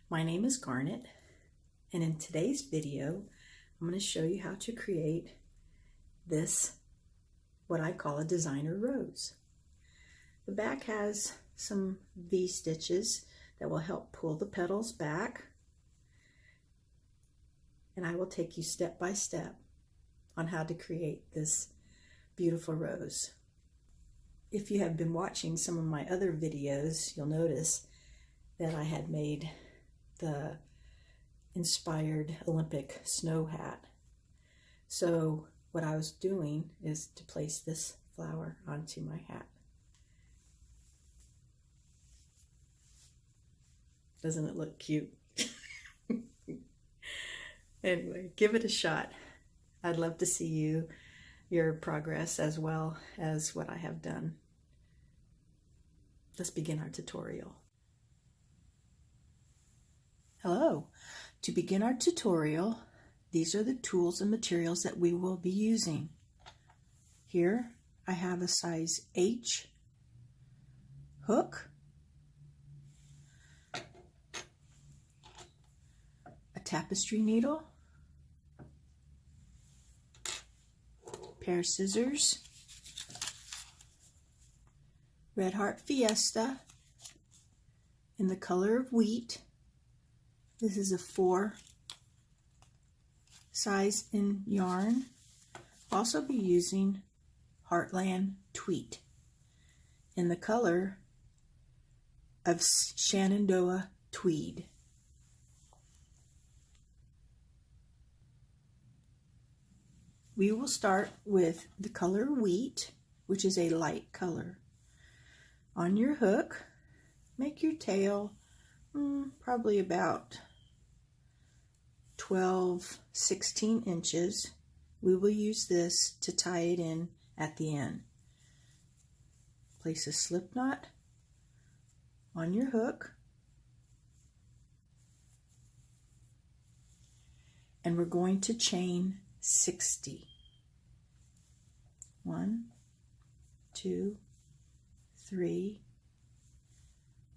My name is Garnet, and in today's video, I'm going to show you how to create this, what I call a designer rose. The back has some V-stitches that will help pull the petals back, and I will take you step by step on how to create this beautiful rose. If you have been watching some of my other videos, you'll notice that I had made the inspired Olympic snow hat. So what I was doing is to place this flower onto my hat. Doesn't it look cute? Anyway, give it a shot. I'd love to see your progress as well as what I have done. Let's begin our tutorial. Hello. To begin our tutorial, these are the tools and materials that we will be using. Here I have a size H hook, a tapestry needle, pair of scissors, Red Heart Fiesta in the color of wheat. This is a 4 size in yarn. I'll also be using Heartland Tweet in the color of Shenandoah Tweed. We will start with the color wheat, which is a light color. On your hook, make your tail probably about 12-16 inches. We will use this to tie it in at the end. Place a slip knot on your hook, and we're going to chain 60. 1, 2, 3,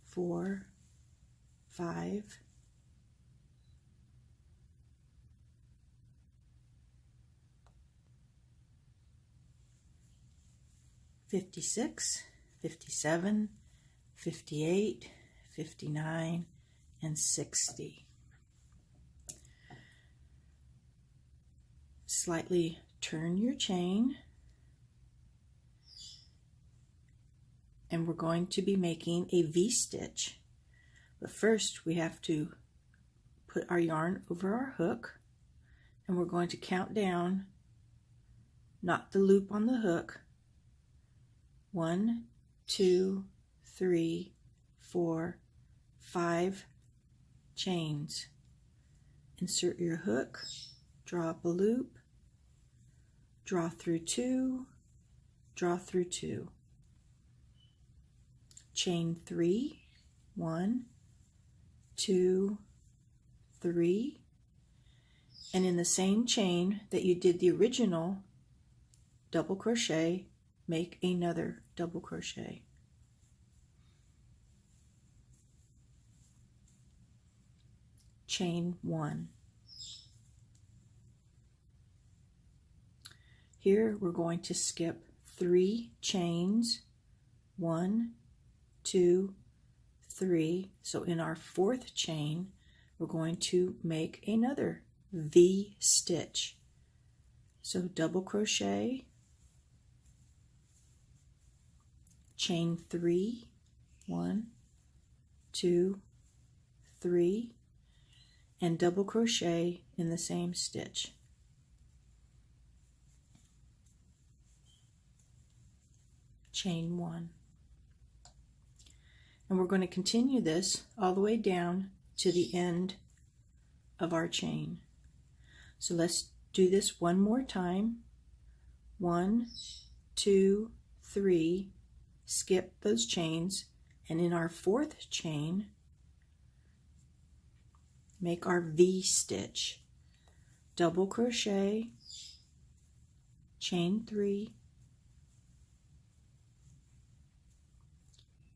4, 5, 56, 57, 58, 59, and 60. Slightly turn your chain, and we're going to be making a V-stitch. But first we have to put our yarn over our hook, and we're going to count down, knot the loop on the hook, 1, 2, 3, 4, 5 chains. Insert your hook, draw up a loop, draw through 2, draw through 2. Chain 3, 1, 2, 3, and in the same chain that you did the original double crochet, make another double crochet. Chain 1. Here we're going to skip 3 chains, 1, 2, 3. So in our 4th chain, we're going to make another V stitch. So double crochet, chain 3, 1, 2, 3, and double crochet in the same stitch. Chain 1. And we're going to continue this all the way down to the end of our chain. So let's do this one more time. 1, 2, 3, skip those chains, and in our 4th chain, make our V stitch. Double crochet, chain 3,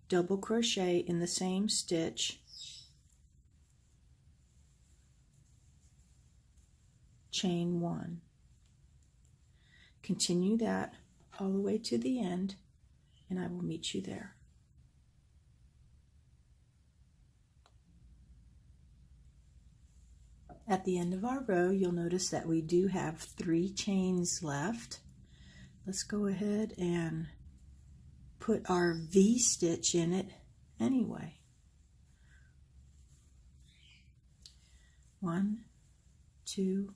double crochet in the same stitch, chain 1. Continue that all the way to the end, and I will meet you there. At the end of our row, you'll notice that we do have 3 chains left. Let's go ahead and put our V-stitch in it anyway. 1, 2,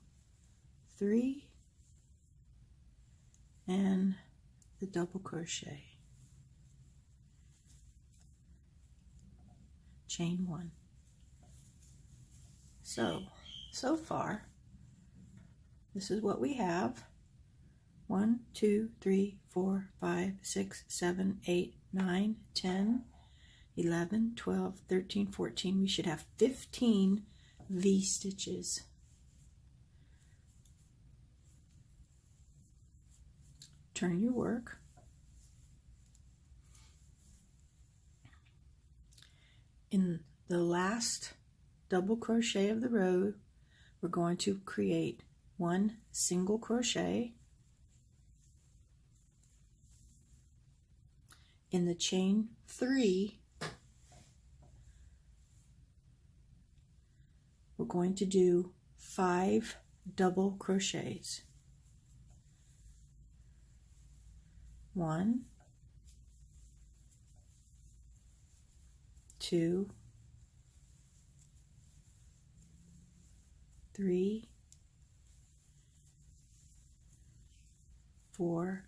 3, and the double crochet. Chain 1. So far, this is what we have. 1, 2, 3, 4, 5, 6, 7, 8, 9, 10, 11, 12, 13, 14. We should have 15 V-stitches. Turn your work. In the last double crochet of the row, we're going to create 1 single crochet in the chain 3. We're going to do 5 double crochets. 1, 2, 3, 4,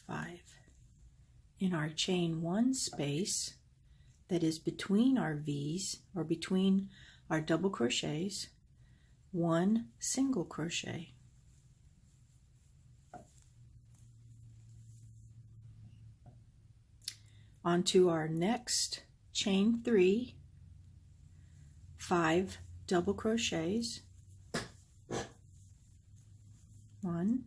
5. In our chain 1 space that is between our V's or between our double crochets, 1 single crochet. Onto our next chain 3, 5 double crochets. 1,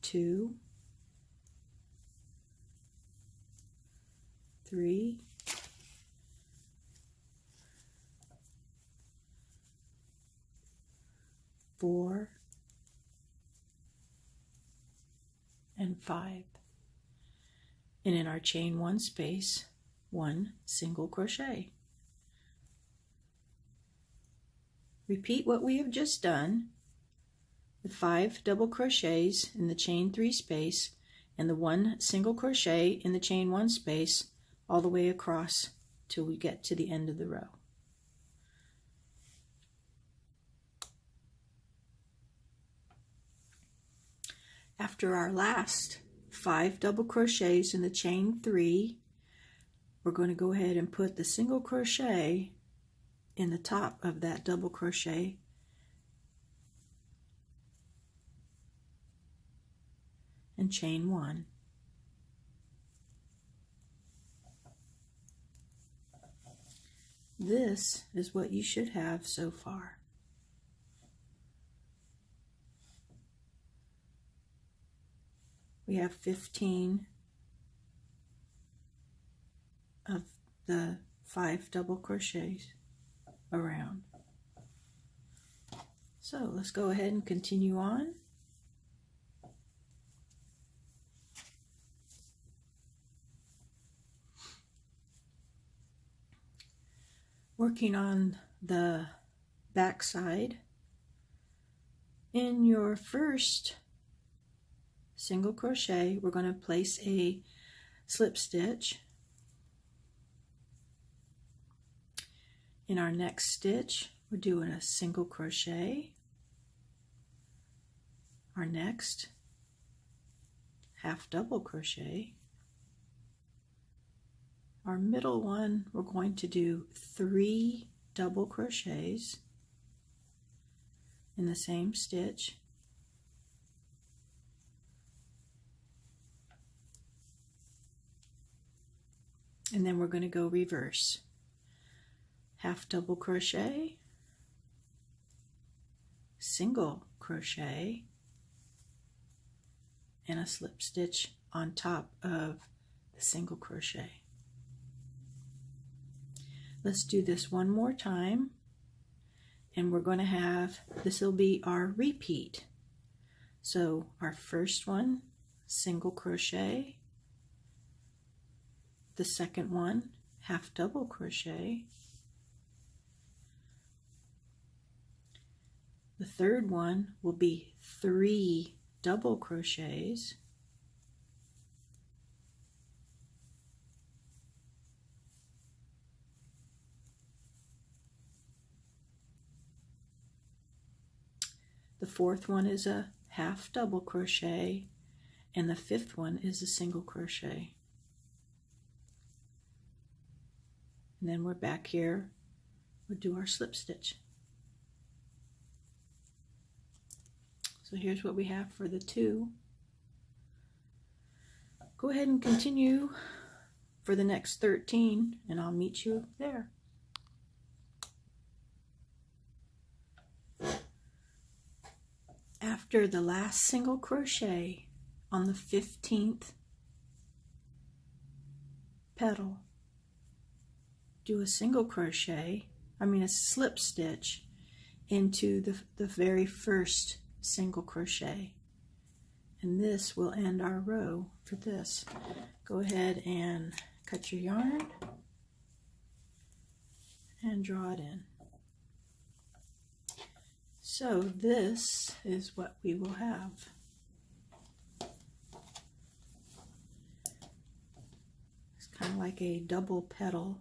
2, 3, 4, and 5. And in our chain 1 space, 1 single crochet. Repeat what we have just done with 5 double crochets in the chain 3 space and the 1 single crochet in the chain 1 space all the way across till we get to the end of the row. After our last 5 double crochets in the chain 3, we're going to go ahead and put the single crochet in the top of that double crochet and chain 1. This is what you should have so far. We have 15 of the 5 double crochets around. So let's go ahead and continue on. Working on the back side. In your first single crochet, we're going to place a slip stitch. In our next stitch, we're doing a single crochet. Our next half double crochet. Our middle one, we're going to do 3 double crochets in the same stitch. And then we're going to go reverse. Half double crochet, single crochet, and a slip stitch on top of the single crochet. Let's do this one more time, and we're going to have, this will be our repeat. So our first one, single crochet, the second one, half double crochet, the third one will be 3 double crochets, the fourth one is a half double crochet, and the fifth one is a single crochet. And then we're back here, we'll do our slip stitch. So here's what we have for the 2. Go ahead and continue for the next 13, and I'll meet you there. After the last single crochet on the 15th petal, do a single crochet, a slip stitch into the very first single crochet, and this will end our row for this. Go ahead and cut your yarn and draw it in. So this is what we will have. It's kind of like a double petal.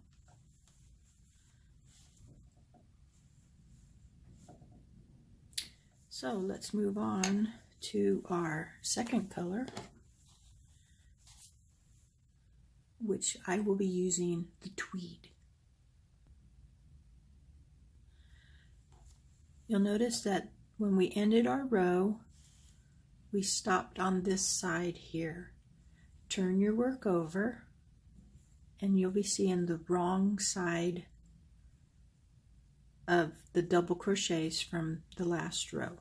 So let's move on to our second color, which I will be using the tweed. You'll notice that when we ended our row, we stopped on this side here. Turn your work over, and you'll be seeing the wrong side of the double crochets from the last row.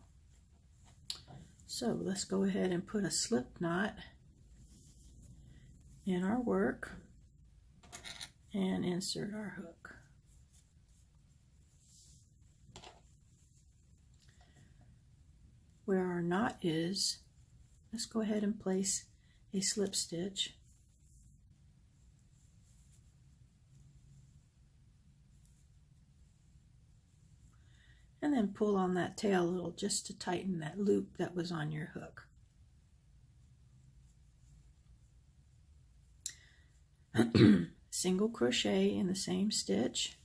So let's go ahead and put a slip knot in our work and insert our hook. Where our knot is, let's go ahead and place a slip stitch. And then pull on that tail a little just to tighten that loop that was on your hook. Single crochet in the same stitch.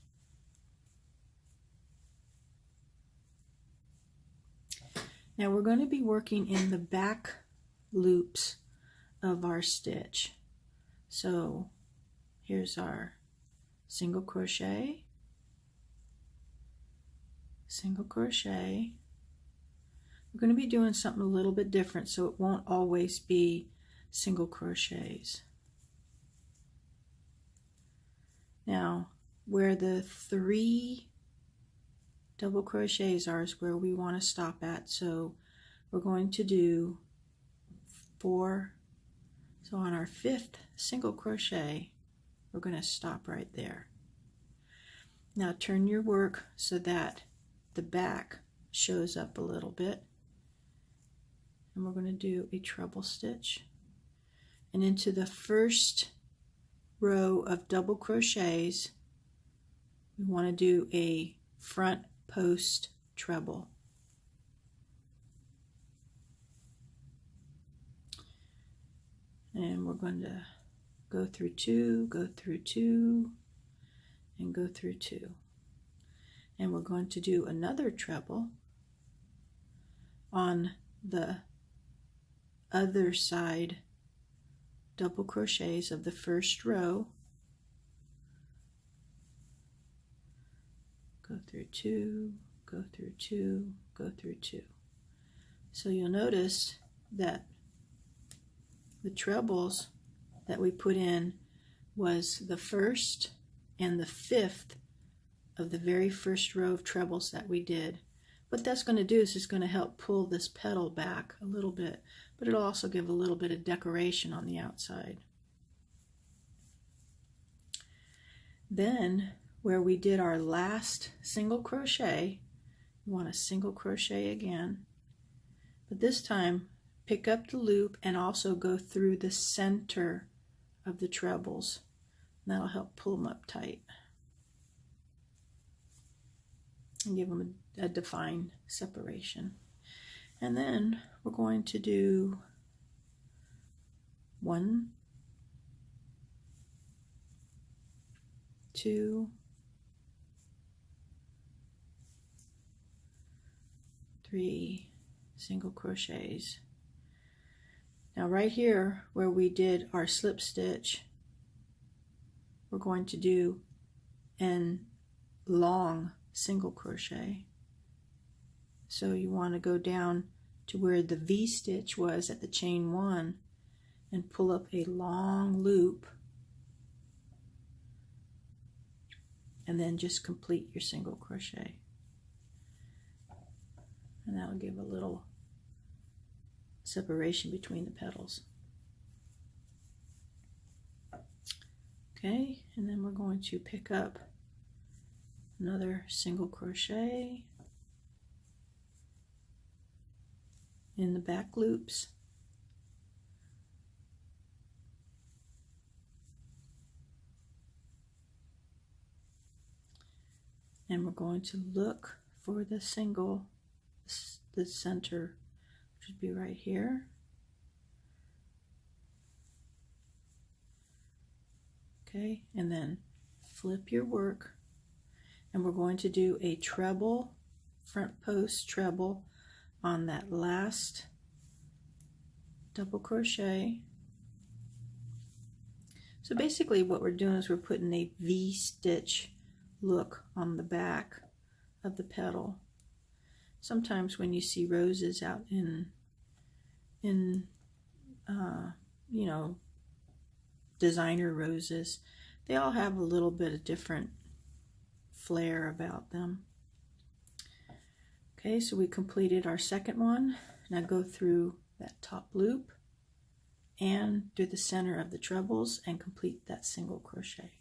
Now we're going to be working in the back loops of our stitch. So here's our single crochet, single crochet. We're going to be doing something a little bit different, so it won't always be single crochets. Now, where the 3 double crochets are is where we want to stop at, so we're going to do 4. So on our 5th single crochet, we're going to stop right there. Now turn your work so that the back shows up a little bit, and we're going to do a treble stitch, and into the first row of double crochets we want to do a front post treble. And we're going to go through 2, go through 2, and go through 2. And we're going to do another treble on the other side double crochets of the first row. Go through 2, go through 2, go through 2. So you'll notice that the trebles that we put in was the 1st and the 5th of the very first row of trebles that we did. What that's going to do is it's going to help pull this petal back a little bit, but it'll also give a little bit of decoration on the outside. Then where we did our last single crochet, you want to single crochet again, but this time pick up the loop and also go through the center of the trebles. And that'll help pull them up tight and give them a defined separation. And then we're going to do 1, 2, 3 single crochets. Now right here where we did our slip stitch, we're going to do a long single crochet. So you want to go down to where the V stitch was at the chain 1 and pull up a long loop, and then just complete your single crochet. And that'll give a little separation between the petals. Okay, and then we're going to pick up another single crochet in the back loops, and we're going to look for the single, the center, which would be right here. Okay, and then flip your work, and we're going to do a treble, front post treble on that last double crochet. So basically what we're doing is we're putting a V stitch look on the back of the petal. Sometimes when you see roses out in you know, designer roses, they all have a little bit of different flair about them. Okay, so we completed our second one. Now go through that top loop and do the center of the trebles and complete that single crochet.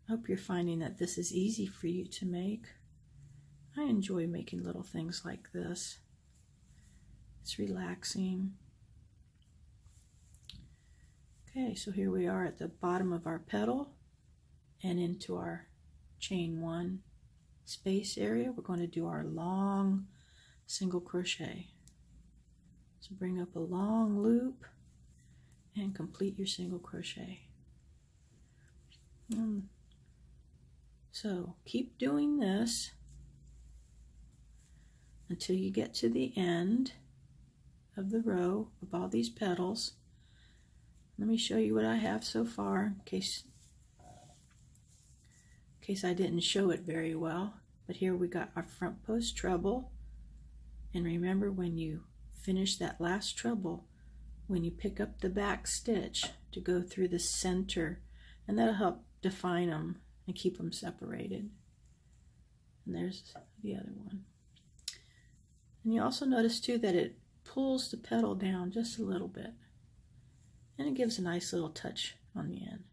I hope you're finding that this is easy for you to make. I enjoy making little things like this. It's relaxing. Okay, so here we are at the bottom of our petal and into our chain 1 space area. We're going to do our long single crochet. So bring up a long loop and complete your single crochet. So keep doing this until you get to the end of the row of all these petals. Let me show you what I have so far in case I didn't show it very well. But here we got our front post treble, and remember when you finish that last treble, when you pick up the back stitch to go through the center, and that'll help define them and keep them separated. And there's the other one. And you also notice too that it pulls the petal down just a little bit, and it gives a nice little touch on the end.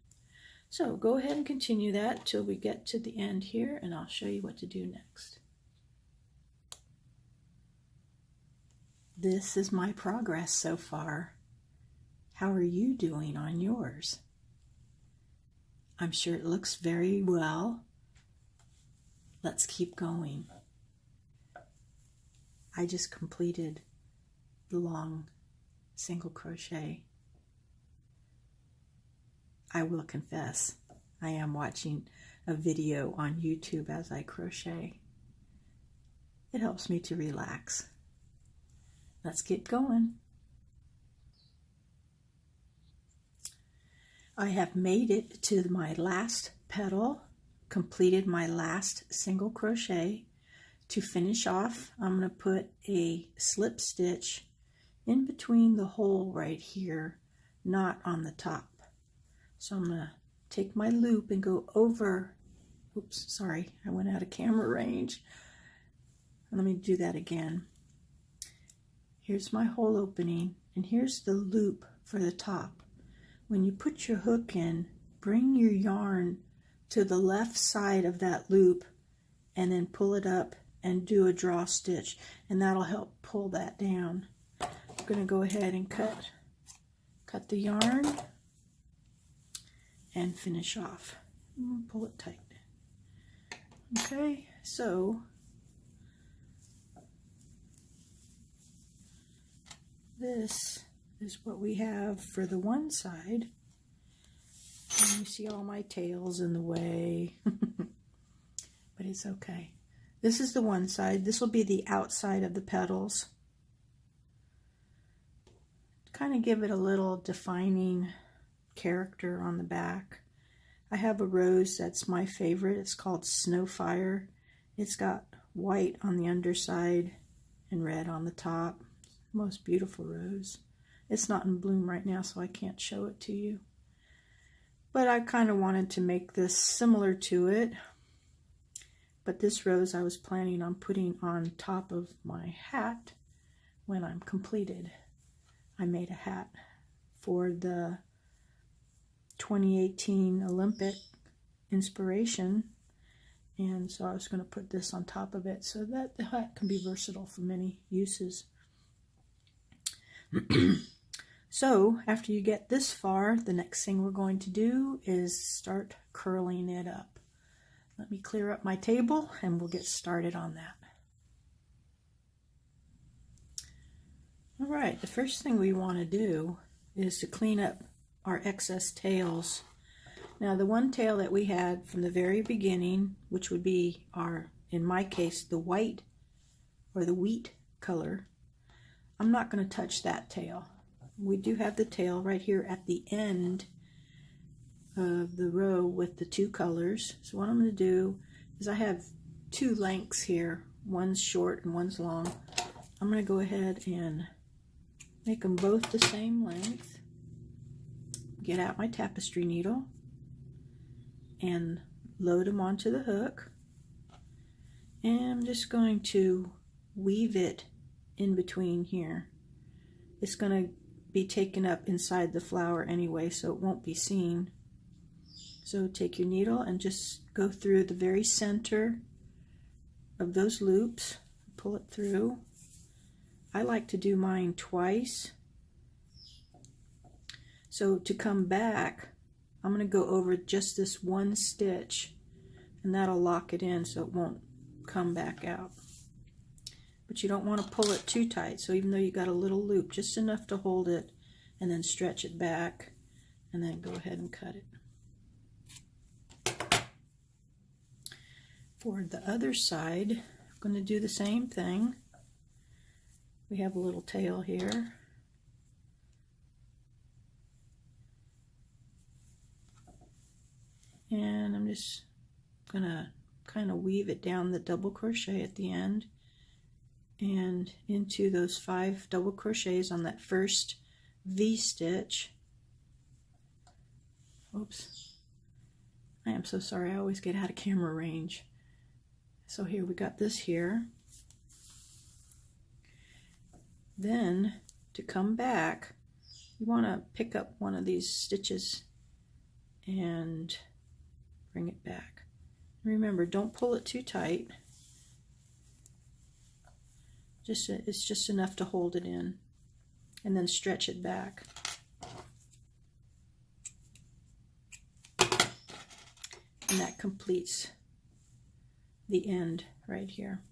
So go ahead and continue that till we get to the end here, and I'll show you what to do next. This is my progress so far. How are you doing on yours? I'm sure it looks very well. Let's keep going. I just completed the long single crochet. I will confess, I am watching a video on YouTube as I crochet. It helps me to relax. Let's get going. I have made it to my last petal, completed my last single crochet. To finish off, I'm going to put a slip stitch in between the hole right here, not on the top. So I'm going to take my loop and go over, oops, sorry, I went out of camera range. Let me do that again. Here's my hole opening, and here's the loop for the top. When you put your hook in, bring your yarn to the left side of that loop and then pull it up and do a draw stitch, and that'll help pull that down. I'm going to go ahead and cut the yarn and finish off. Pull it tight. Okay, so this is what we have for the one side. And you see all my tails in the way, but it's okay. This is the one side. This will be the outside of the petals. Kind of give it a little defining character on the back. I have a rose that's my favorite. It's called Snowfire. It's got white on the underside and red on the top. Most beautiful rose. It's not in bloom right now, so I can't show it to you. But I kind of wanted to make this similar to it. But this rose I was planning on putting on top of my hat when I'm completed. I made a hat for the 2018 Olympic inspiration, and so I was going to put this on top of it so that the hat can be versatile for many uses. So after you get this far, the next thing we're going to do is start curling it up. Let me clear up my table and we'll get started on that. All right, the first thing we want to do is to clean up our excess tails. Now the one tail that we had from the very beginning, which would be our, in my case, the white or the wheat color, I'm not going to touch that tail. We do have the tail right here at the end of the row with the two colors. So what I'm going to do is I have two lengths here. One's short and one's long. I'm going to go ahead and make them both the same length. Get out my tapestry needle and load them onto the hook. And I'm just going to weave it in between here. It's going to be taken up inside the flower anyway, so it won't be seen. So take your needle and just go through the very center of those loops, pull it through. I like to do mine twice. So to come back, I'm going to go over just this one stitch, and that'll lock it in so it won't come back out. But you don't want to pull it too tight, so even though you got a little loop, just enough to hold it, and then stretch it back, and then go ahead and cut it. For the other side, I'm going to do the same thing. We have a little tail here. And I'm just going to kind of weave it down the double crochet at the end and into those 5 double crochets on that first V stitch. Oops. I am so sorry, I always get out of camera range. So here we got this here. Then to come back, you want to pick up one of these stitches and bring it back. Remember, don't pull it too tight. It's just enough to hold it in, and then stretch it back. And that completes the end right here.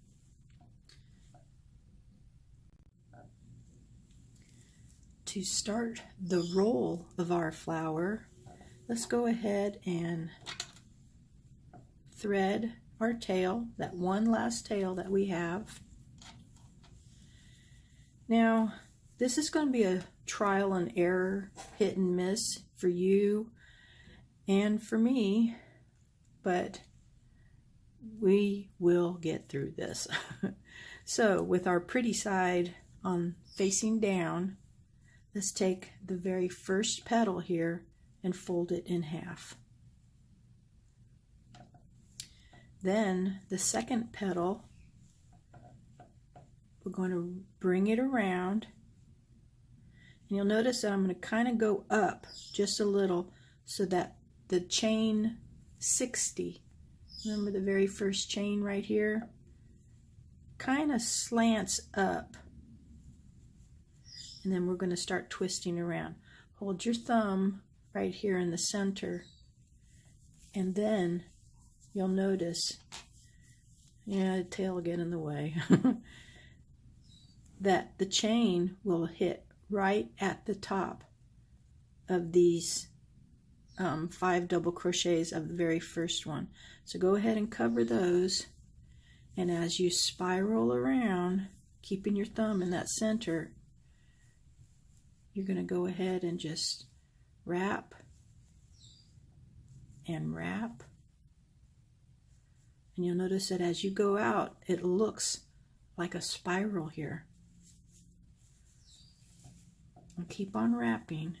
To start the roll of our flower, let's go ahead and thread our tail, that one last tail that we have. Now, this is going to be a trial and error, hit and miss for you and for me, but we will get through this. So with our pretty side on facing down, let's take the very first petal here and fold it in half. Then the second petal, we're going to bring it around, and you'll notice that I'm going to kind of go up just a little so that the chain 60. Remember the very first chain right here? Kind of slants up. And then we're going to start twisting around. Hold your thumb right here in the center. And then you'll notice, yeah, the tail will get in the way, that the chain will hit right at the top of these 5 double crochets of the very first one. So go ahead and cover those, and as you spiral around, keeping your thumb in that center, you're going to go ahead and just wrap and wrap. And you'll notice that as you go out, it looks like a spiral here. And keep on wrapping.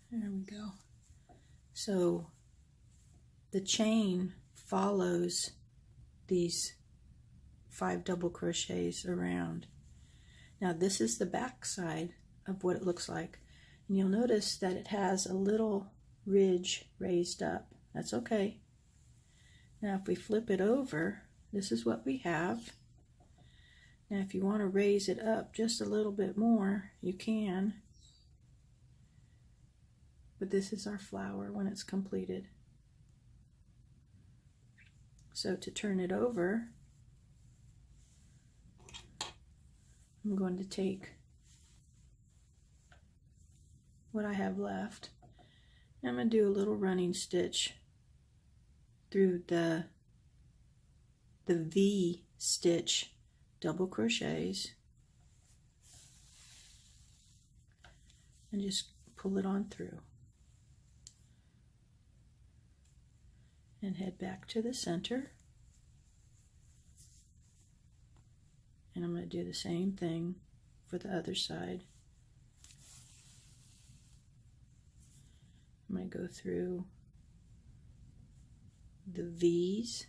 There we go. So the chain follows these 5 double crochets around. Now this is the back side of what it looks like. And you'll notice that it has a little ridge raised up. That's okay. Now if we flip it over, this is what we have. Now if you want to raise it up just a little bit more, you can. But this is our flower when it's completed. So to turn it over, I'm going to take what I have left. I'm going to do a little running stitch through the V stitch double crochets and just pull it on through. And head back to the center. And I'm going to do the same thing for the other side. I'm going to go through the V's.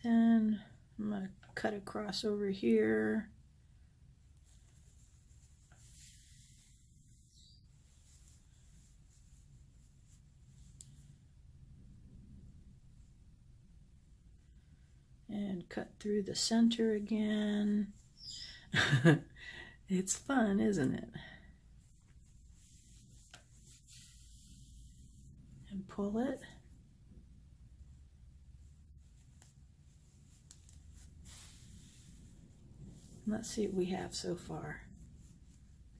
Then I'm going to cut across over here. And cut through the center again. It's fun, isn't it? And pull it. Let's see what we have so far.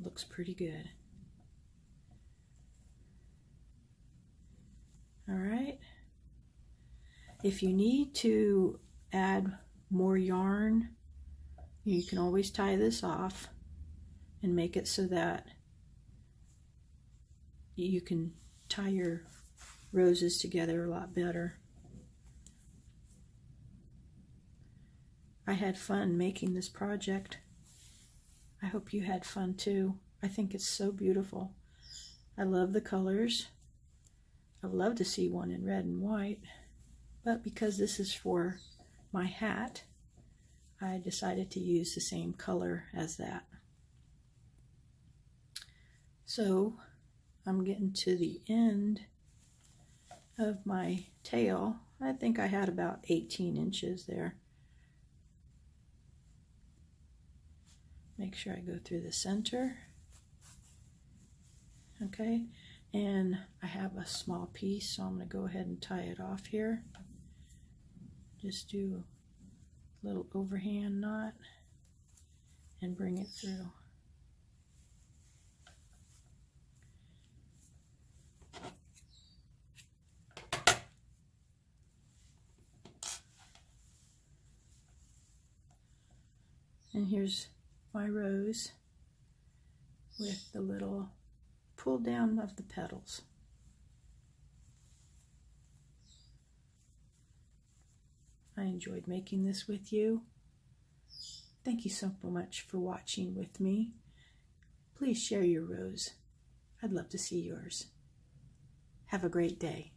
Looks pretty good. All right. If you need to add more yarn, you can always tie this off and make it so that you can tie your roses together a lot better. I had fun making this project. I hope you had fun too. I think it's so beautiful. I love the colors. I'd love to see one in red and white, but because this is for my hat, I decided to use the same color as that. So I'm getting to the end of my tail. I think I had about 18 inches there. Make sure I go through the center. Okay, and I have a small piece, so I'm going to go ahead and tie it off here. Just do a little overhand knot and bring it through. And here's my rose with the little pull down of the petals. I enjoyed making this with you. Thank you so much for watching with me. please share your rows. I'd love to see yours. Have a great day.